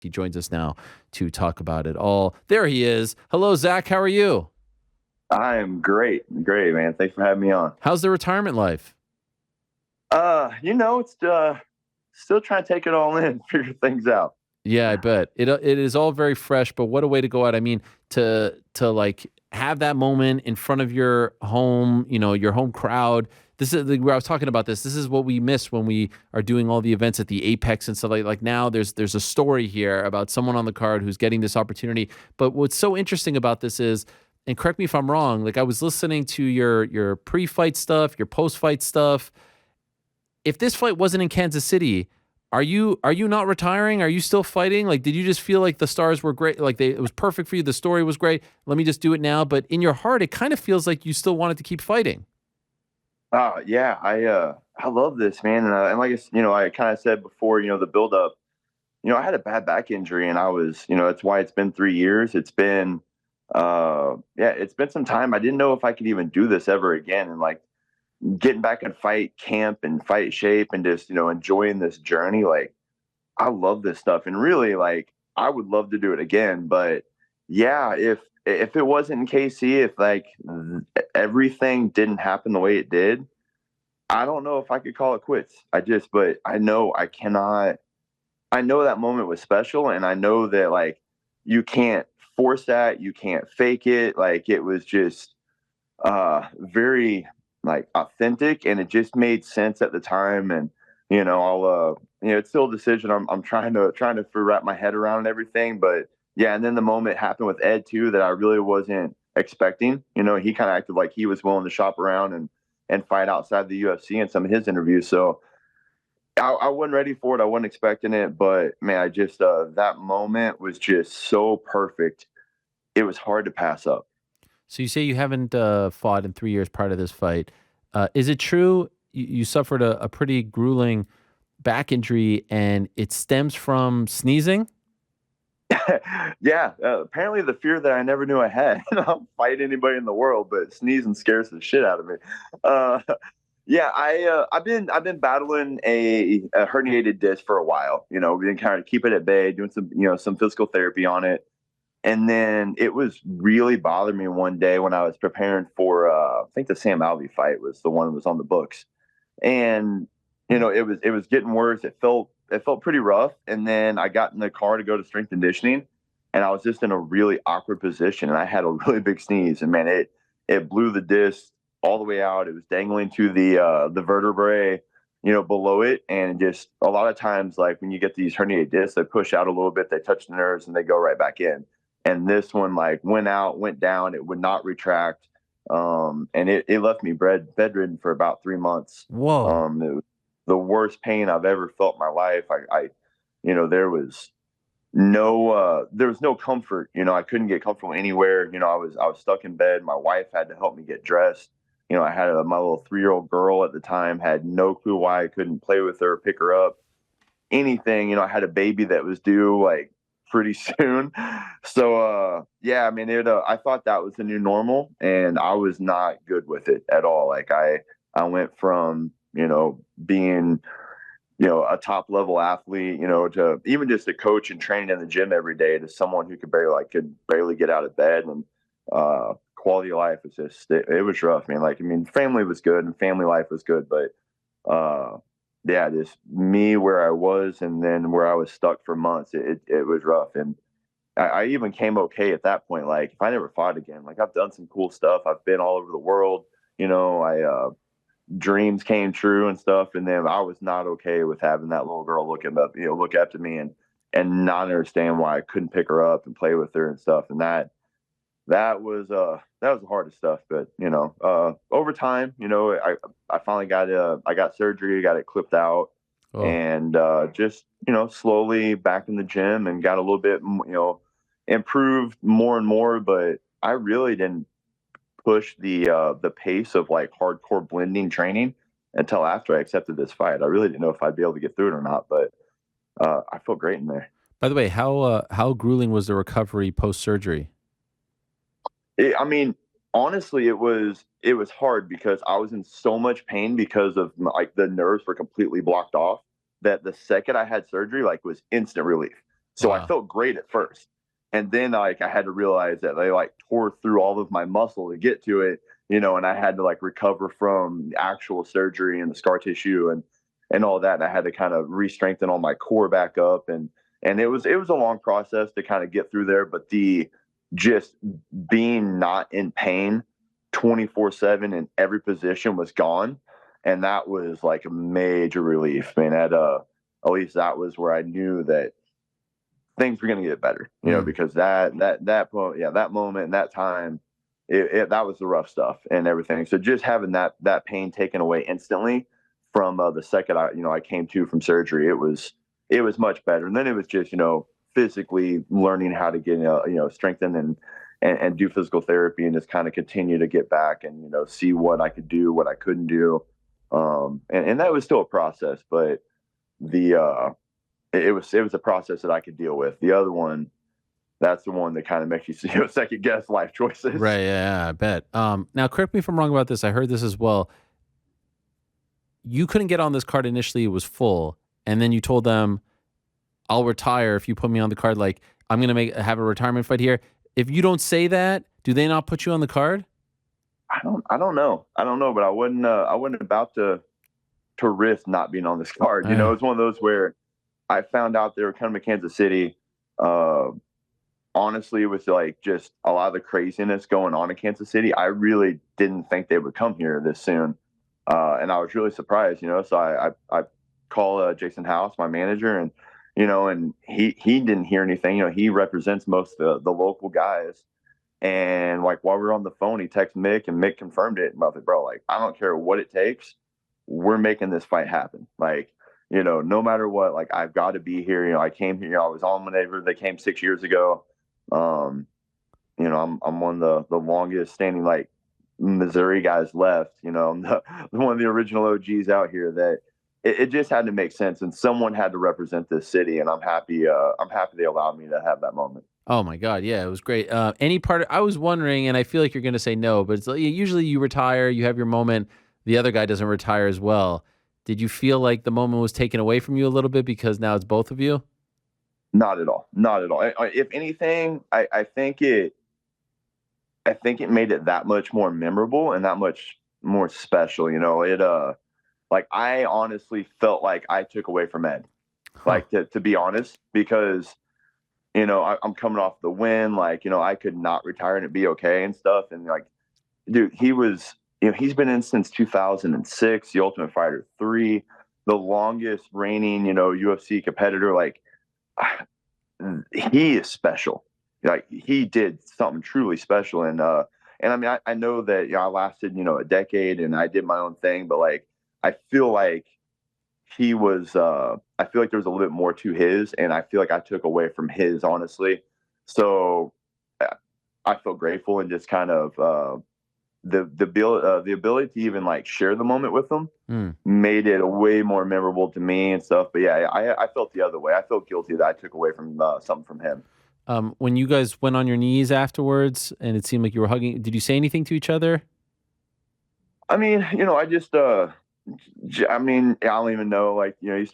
He joins us now to talk about it all. There he is. Hello, Zach. How are you? I am great. Great, man. Thanks for having me on. How's the retirement life? It's still trying to take it all in, figure things out. Yeah, I bet it is all very fresh. But what a way to go out! I mean, to like have that moment in front of your home, your home crowd. This is where I was talking about this. This is what we miss when we are doing all the events at the Apex and stuff like now. There's a story here about someone on the card who's getting this opportunity. But what's so interesting about this is, and correct me if I'm wrong. Like I was listening to your pre-fight stuff, your post-fight stuff. If this fight wasn't in Kansas City, are you not retiring? Are you still fighting? Like, did you just feel like the stars were great? Like it was perfect for you. The story was great. Let me just do it now. But in your heart, it kind of feels like you still wanted to keep fighting. Yeah, I love this, man. And like I kind of said before, the build up. I had a bad back injury, and I was, that's why it's been 3 years. It's been some time. I didn't know if I could even do this ever again, and like getting back in fight camp and fight shape and just enjoying this journey. Like I love this stuff, and really, like I would love to do it again. But yeah, if it wasn't in KC, if like everything didn't happen the way it did, I don't know if I could call it quits. But I know I cannot. I know that moment was special, and I know that like you can't force that, you can't fake it. Like it was just very like authentic, and it just made sense at the time. And I'll it's still a decision I'm trying to wrap my head around and everything. But yeah, and then the moment happened with Ed too that I really wasn't expecting. He kind of acted like he was willing to shop around and fight outside the UFC in some of his interviews. So I wasn't ready for it. I wasn't expecting it, but man, I just that moment was just so perfect. It was hard to pass up. So you say you haven't fought in 3 years prior to this fight. Is it true you suffered a pretty grueling back injury and it stems from sneezing? Yeah, apparently the fear that I never knew I had. I'll fight anybody in the world, but sneezing scares the shit out of me. Uh, yeah, I've been battling a herniated disc for a while. We've been kind of keeping it at bay, doing some physical therapy on it. And then it was really bothering me one day when I was preparing for I think the Sam Alvey fight was the one that was on the books. And it was getting worse. It felt pretty rough. And then I got in the car to go to strength conditioning, and I was just in a really awkward position, and I had a really big sneeze, and man, it blew the disc all the way out. It was dangling to the vertebrae, below it. And just a lot of times, like when you get these herniated discs, they push out a little bit, they touch the nerves, and they go right back in. And this one like went out, went down, it would not retract. And it left me bedridden for about 3 months. Whoa. It was the worst pain I've ever felt in my life. There was no comfort. I couldn't get comfortable anywhere. I was stuck in bed. My wife had to help me get dressed. I had my little 3-year-old girl at the time, had no clue why I couldn't play with her, pick her up, anything. I had a baby that was due like pretty soon. So yeah, I mean I thought that was the new normal, and I was not good with it at all. Like I went from, being, a top level athlete, to even just a coach and training in the gym every day, to someone who could barely get out of bed. And quality of life was just it was rough, man. Like I mean, family was good and family life was good, but uh yeah, just me where I was and then where I was stuck for months, it was rough. And I even came okay at that point. Like if I never fought again, like I've done some cool stuff. I've been all over the world. I dreams came true and stuff. And then I was not okay with having that little girl look up to me and not understand why I couldn't pick her up and play with her and stuff. And that was the hardest stuff. But over time, I finally I got surgery, got it clipped out, Oh. and just slowly back in the gym and got a little bit improved more and more. But I really didn't push the pace of like hardcore blending training until after I accepted this fight. I really didn't know if I'd be able to get through it or not, but I felt great in there. By the way, how grueling was the recovery post surgery? I mean, honestly, it was hard because I was in so much pain because of like the nerves were completely blocked off, that the second I had surgery, like was instant relief. So I Wow. felt great at first. And then like I had to realize that they like tore through all of my muscle to get to it, and I had to like recover from actual surgery and the scar tissue and all that. And I had to kind of re-strengthen all my core back up, and it was a long process to kind of get through there, but the just being not in pain 24/7 in every position was gone, and that was like a major relief, man. At least that was where I knew that things were going to get better, Mm. because that moment and that time, that was the rough stuff and everything. So just having that pain taken away instantly from the second I came to from surgery, it was much better. And then it was just physically learning how to get strengthen and do physical therapy and just kind of continue to get back and see what I could do, what I couldn't do, and that was still a process, but the it was a process that I could deal with. The other one, that's the one that kind of makes you second guess life choices. Right. Yeah, I bet. Now, correct me if I'm wrong about this. I heard this as well. You couldn't get on this card initially; it was full, and then you told them, "I'll retire if you put me on the card." Like, I'm gonna have a retirement fight here. If you don't say that, do they not put you on the card? I don't know, but I wasn't about to risk not being on this card. Uh, It's one of those where I found out they were coming to Kansas City. Uh, Honestly, with like just a lot of the craziness going on in Kansas City, I really didn't think they would come here this soon, and I was really surprised. So I call Jason House, my manager, and he didn't hear anything. He represents most of the local guys, and like while we were on the phone, he texted Mick, and Mick confirmed it. And I was like, bro, like I don't care what it takes, we're making this fight happen. Like, no matter what, like I've got to be here. I came here. I was on whenever they came 6 years ago. Um, I'm one of the longest standing like Missouri guys left. I'm one of the original OGs out here. That it just had to make sense, and someone had to represent this city. And I'm happy. I'm happy they allowed me to have that moment. oh my God, yeah, it was great. Any part? I was wondering, and I feel like you're gonna say no, but it's like, usually you retire, you have your moment. The other guy doesn't retire as well. Did you feel like the moment was taken away from you a little bit because now it's both of you? Not at all. Not at all. If anything, I think it made it that much more memorable and that much more special. Like I honestly felt like I took away from Ed, Huh. like to be honest, because I'm coming off the win, like I could not retire and it be okay and stuff, and like, dude, he's been in since 2006, the Ultimate Fighter 3, the longest reigning UFC competitor. Like he is special. Like he did something truly special, and I mean I know that I lasted a decade and I did my own thing, but like I feel like I feel like there was a little bit more to his, and I feel like I took away from his, honestly. So uh, I feel grateful and just kind of the ability to even like share the moment with them Hmm. made it way more memorable to me and stuff. But yeah, I felt the other way. I felt guilty that I took away from something from him. When you guys went on your knees afterwards, and it seemed like you were hugging, did you say anything to each other? I mean, I just I mean, I don't even know. Like, you're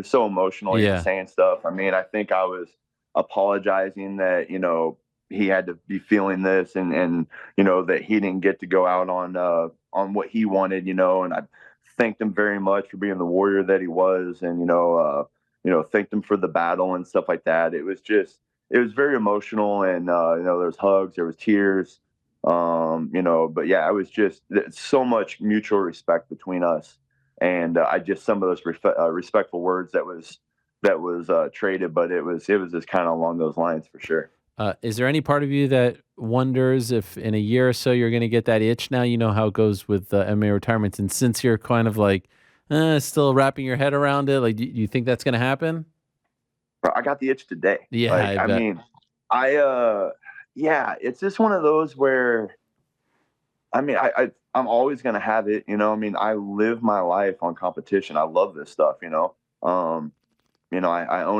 so emotional, you're just Yeah. saying stuff. I mean, I think I was apologizing that he had to be feeling this, and that he didn't get to go out on what he wanted, and I thanked him very much for being the warrior that he was, and thanked him for the battle and stuff like that. It was very emotional, and there was hugs, there was tears, but yeah, it was just so much mutual respect between us, and I just some of those respectful words that was traded, but it was just kind of along those lines for sure. Is there any part of you that wonders if in a year or so you're going to get that itch? Now you know how it goes with MMA retirements, and since you're kind of like still wrapping your head around it, like, do you think that's going to happen? Bro, I got the itch today. Yeah, Like, I I bet. mean, yeah, it's just one of those where I mean, I'm always gonna have it. I mean, I live my life on competition. I love this stuff. I own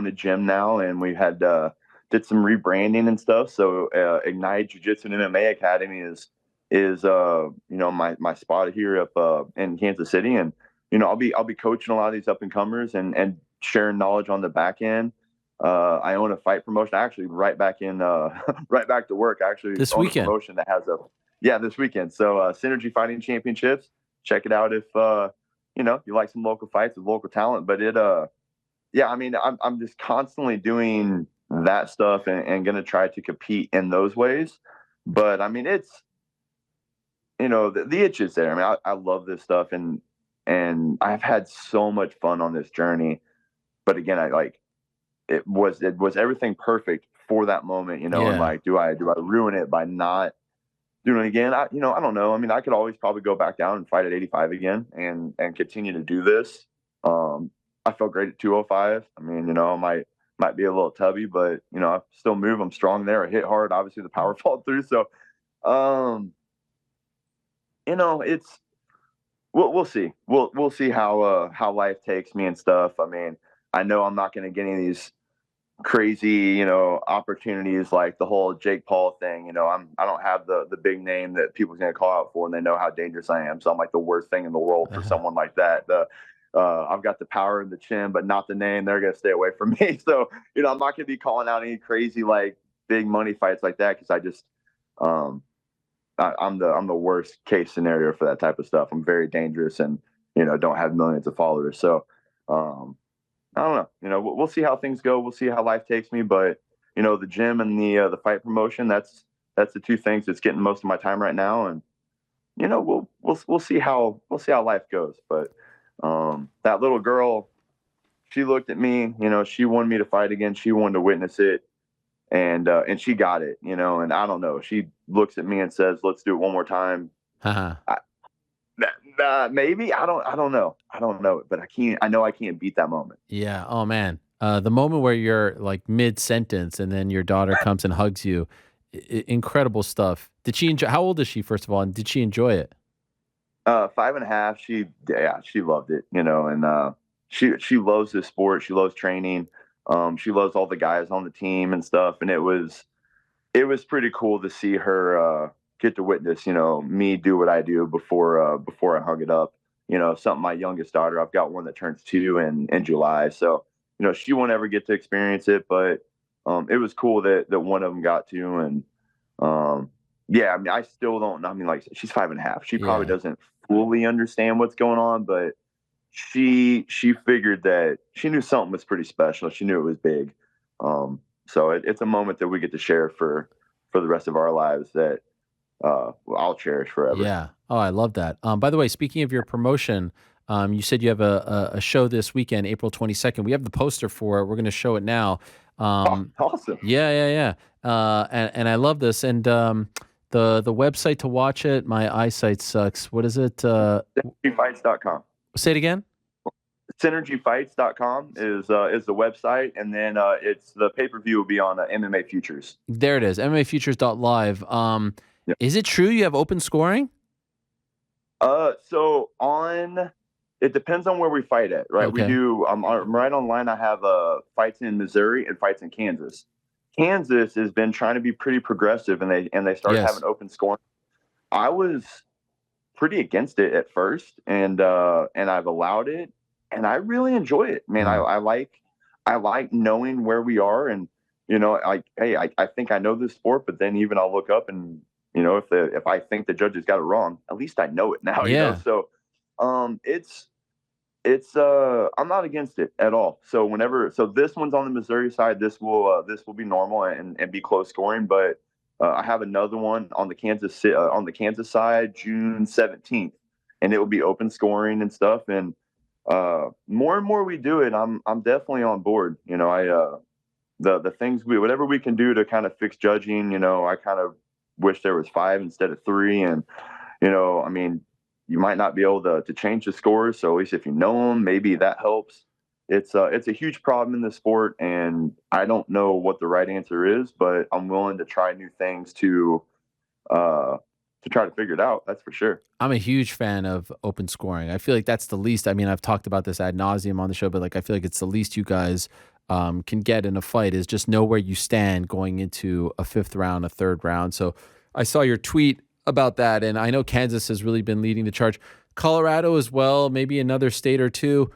a gym now, and we had did some rebranding and stuff. So Ignite Jiu Jitsu and MMA Academy is my spot here up in Kansas City, and I'll be coaching a lot of these up and comers and sharing knowledge on the back end. I own a fight promotion. Actually, right back in, right back to work. I actually This own a weekend. promotion that has yeah, this weekend. So, Synergy Fighting Championships. Check it out if, you like some local fights with local talent. But yeah, I mean, I'm just constantly doing that stuff and going to try to compete in those ways. But I mean, the itch is there. I mean, I love this stuff and I've had so much fun on this journey. But again, it was everything perfect for that moment, and Yeah. like, do I ruin it by not doing it again? I don't know. I mean, I could always probably go back down and fight at 85 again and continue to do this. I felt great at 205. I mean, I might be a little tubby, but I still move. I'm strong there. I hit hard. Obviously, the power followed through. So, um, it's we'll see. We'll see how life takes me and stuff. I mean, I know I'm not going to get any of these crazy, opportunities like the whole Jake Paul thing. I don't have the big name that people's gonna call out for, and they know how dangerous I am. So I'm like the worst thing in the world for someone like that. I've got the power in the chin, but not the name. They're gonna stay away from me. So I'm not gonna be calling out any crazy like big money fights like that because I just um I'm the worst case scenario for that type of stuff. I'm very dangerous and don't have millions of followers. So um I don't know. We'll see how things go. We'll see how life takes me. But the gym and the fight promotion, that's the two things that's getting most of my time right now. And we'll see how life goes. But that little girl, she looked at me. She wanted me to fight again. She wanted to witness it, and she got it. And I don't know. She looks at me and says, "Let's do it one more time." Haha. I, maybe I don't know. I don't know, but I can't. I know I can't beat that moment. Yeah. Oh man. The moment where you're like mid sentence and then your daughter comes and hugs you, incredible stuff. Did she enjoy? How old is she, first of all, and did she enjoy it? 5.5. She loved it, and she loves this sport. She loves training. She loves all the guys on the team and stuff. And it was pretty cool to see her get to witness, me do what I do before I hung it up. Something my youngest daughter. I've got one that turns 2 in July, so she won't ever get to experience it, but it was cool that one of them got to. And um, yeah, I mean, I still don't. I mean, like she's 5.5. She probably Yeah. doesn't fully understand what's going on, but she figured that she knew something was pretty special. She knew it was big. So it's a moment that we get to share for the rest of our lives that I'll cherish forever. Yeah. Oh, I love that. By the way, speaking of your promotion, you said you have a show this weekend, April 22nd. We have the poster for it. We're going to show it now. Oh, Um, awesome. yeah, yeah, yeah. And I love this. And the website to watch it, my eyesight sucks. What is it? Synergyfights.com. Say it again. Synergyfights.com is the website, and then it's the pay-per-view will be on MMA Futures. There it is. MMAFutures.live. Yeah. Is it true you have open scoring? So it depends on where we fight at, right? We Okay. do. I'm right online. I have fights in Missouri and fights in Kansas. Kansas has been trying to be pretty progressive, and they started Yes. having open scoring. I was pretty against it at first, and I've allowed it, and I really enjoy it. Man, I, Mm. I like knowing where we are, and like, hey, I think I know this sport, but then even I'll look up and if I think the judges got it wrong, at least I know it now. Yeah. So it's I'm not against it at all. So this one's on the Missouri side. This will be normal and be close scoring, but I have another one on the Kansas side, June 17th, and it will be open scoring and stuff. And more and more we do it, I'm definitely on board. The things whatever we can do to kind of fix judging. I kind of wish there was 5 instead of 3, and I mean, you might not be able to change the scores. So at least if you know them, maybe that helps. It's a huge problem in the sport, and I don't know what the right answer is, but I'm willing to try new things to try to figure it out. That's for sure. I'm a huge fan of open scoring. I feel like that's the least. I mean, I've talked about this ad nauseum on the show, but like I feel like it's the least you guys can get in a fight is just know where you stand going into a fifth round, a third round. So I saw your tweet about that, and I know Kansas has really been leading the charge. Colorado as well, maybe another state or two.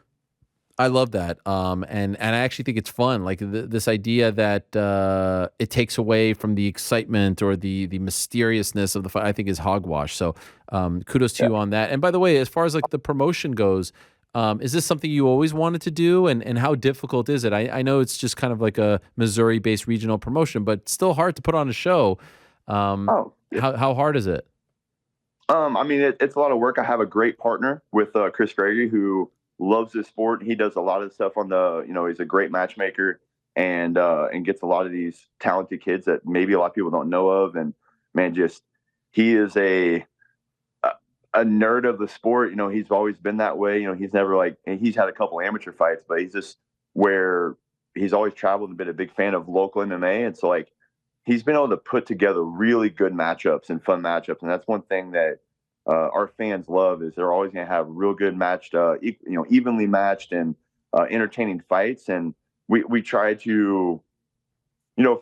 I love that. And I actually think it's fun. Like this idea that it takes away from the excitement or the mysteriousness of the fight, I think is hogwash. So kudos to Yeah. you on that. And by the way, as far as like the promotion goes, is this something you always wanted to do? And how difficult is it? I know it's just kind of like a Missouri-based regional promotion, but still hard to put on a show. Oh, yeah. How hard is it? I mean, it's a lot of work. I have a great partner with Chris Gregory who loves this sport. He does a lot of stuff on he's a great matchmaker and gets a lot of these talented kids that maybe a lot of people don't know of. And man, just he is a nerd of the sport. He's always been that way. He's never he's had a couple amateur fights, but he's just where he's always traveled and been a big fan of local MMA. And so he's been able to put together really good matchups and fun matchups. And that's one thing that our fans love is they're always going to have real good matched, evenly matched and entertaining fights. And we try to,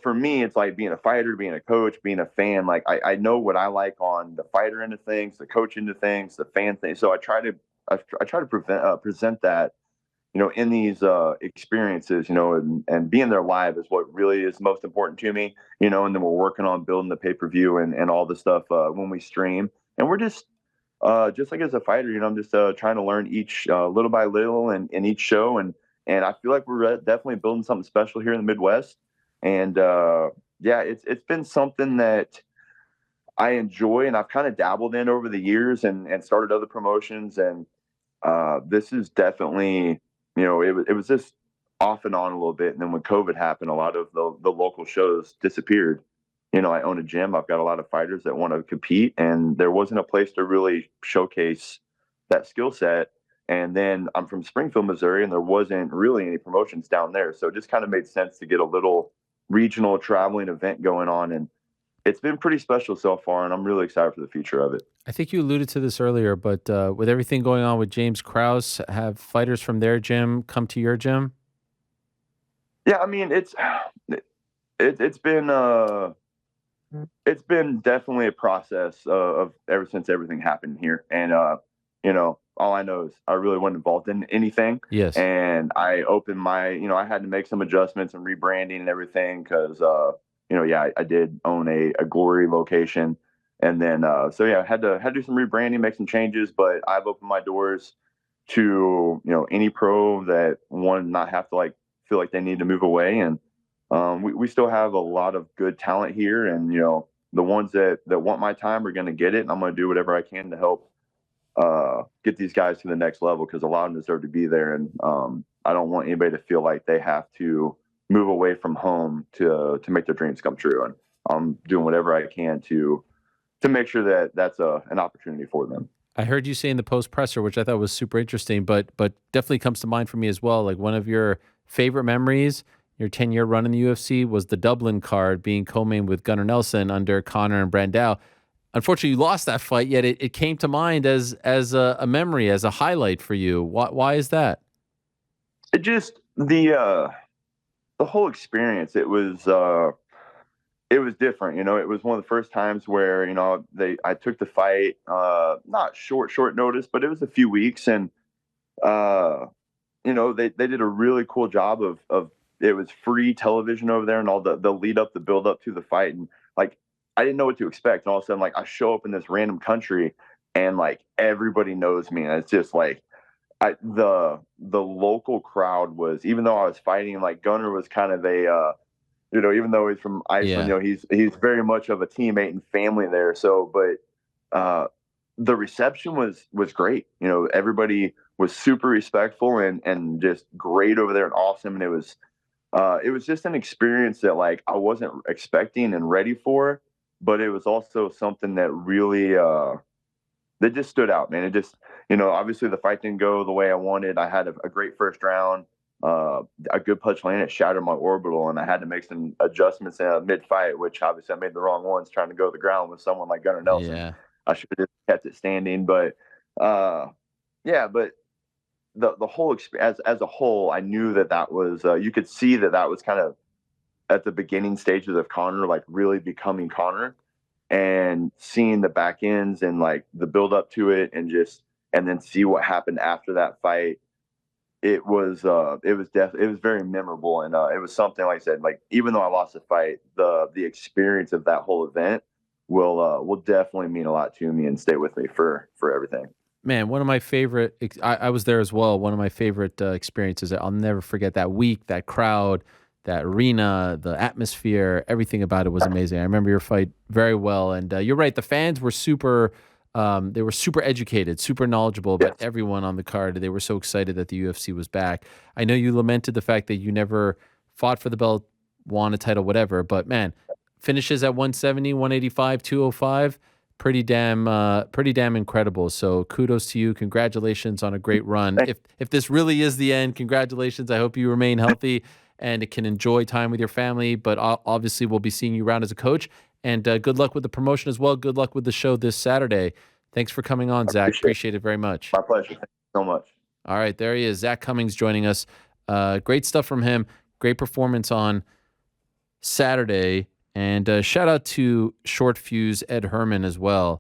for me, it's like being a fighter, being a coach, being a fan. Like I know what I like on the fighter end of things, the coach end of things, the fan thing. So I try to present that, in these experiences, and being there live is what really is most important to me, and then we're working on building the pay-per-view and all the stuff when we stream. And we're just like as a fighter, I'm just trying to learn each little by little and in each show. And I feel like we're definitely building something special here in the Midwest. And yeah, it's been something that I enjoy and I've kind of dabbled in over the years and started other promotions. And this is definitely, it was just off and on a little bit. And then when COVID happened, a lot of the local shows disappeared. I own a gym. I've got a lot of fighters that want to compete, and there wasn't a place to really showcase that skill set. And then I'm from Springfield, Missouri, and there wasn't really any promotions down there. So it just kind of made sense to get a little regional traveling event going on. And it's been pretty special so far, and I'm really excited for the future of it. I think you alluded to this earlier, but with everything going on with James Krause, have fighters from their gym come to your gym? Yeah, I mean, it's been it's been definitely a process of ever since everything happened here. And all I know is I really wasn't involved in anything. Yes. And I opened I had to make some adjustments and rebranding and everything because yeah, I did own a Glory location. And then so yeah, I had to do some rebranding, make some changes, but I've opened my doors to any pro that one not have to feel like they need to move away. And we still have a lot of good talent here, and the ones that want my time are going to get it, and I'm going to do whatever I can to help get these guys to the next level because a lot of them deserve to be there. And I don't want anybody to feel like they have to move away from home to make their dreams come true. And I'm doing whatever I can to make sure that that's an opportunity for them. I heard you say in the post presser, which I thought was super interesting, but definitely comes to mind for me as well. Like one of your favorite memories, your 10-year run in the UFC was the Dublin card being co-main with Gunnar Nelson under Connor and Brandao. Unfortunately, you lost that fight, yet it came to mind as a memory, as a highlight for you. Why is that? It just the whole experience. It was different. It was one of the first times where I took the fight not short notice, but it was a few weeks. And they did a really cool job of it was free television over there and all the lead up, the build up to the fight. And I didn't know what to expect. And all of a sudden, I show up in this random country and everybody knows me. And it's just the local crowd was, even though I was fighting, Gunnar was kind of even though he's from Iceland, Yeah. he's very much of a teammate and family there. So, but the reception was great. Everybody was super respectful and just great over there and awesome. And it was just an experience that I wasn't expecting and ready for, but it was also something that really that just stood out, man. It just obviously the fight didn't go the way I wanted. I had a great first round. A good punch landed, shattered my orbital, and I had to make some adjustments mid-fight, which obviously I made the wrong ones trying to go to the ground with someone like Gunnar Nelson. Yeah. I should have just kept it standing, but yeah, but the whole experience as a whole, I knew that was you could see that was kind of at the beginning stages of Connor, really becoming Connor, and seeing the back ends and the build up to it, and then see what happened after that fight. it was very memorable, and it was something, like I said, like even though I lost the fight, the experience of that whole event will definitely mean a lot to me and stay with me for everything. Man, one of my favorite, I was there as well. One of my favorite experiences. I'll never forget that week, that crowd, that arena, the atmosphere, everything about it was amazing. I remember your fight very well. And you're right. The fans were they were super educated, super knowledgeable about Yes, everyone on the card. They were so excited that the UFC was back. I know you lamented the fact that you never fought for the belt, won a title, whatever. But man, finishes at 170, 185, 205, pretty damn incredible. So kudos to you. Congratulations on a great run. thank If this really is the end, congratulations. I hope you remain healthy and can enjoy time with your family. But obviously, we'll be seeing you around as a coach. And good luck with the promotion as well. Good luck with the show this Saturday. Thanks for coming on, I Zach. appreciate it. Appreciate it very much. My pleasure. Thank you so much. All right, there he is, Zak Cummings joining us. Great stuff from him. Great performance on Saturday. And shout out to Short Fuse Ed Herman as well.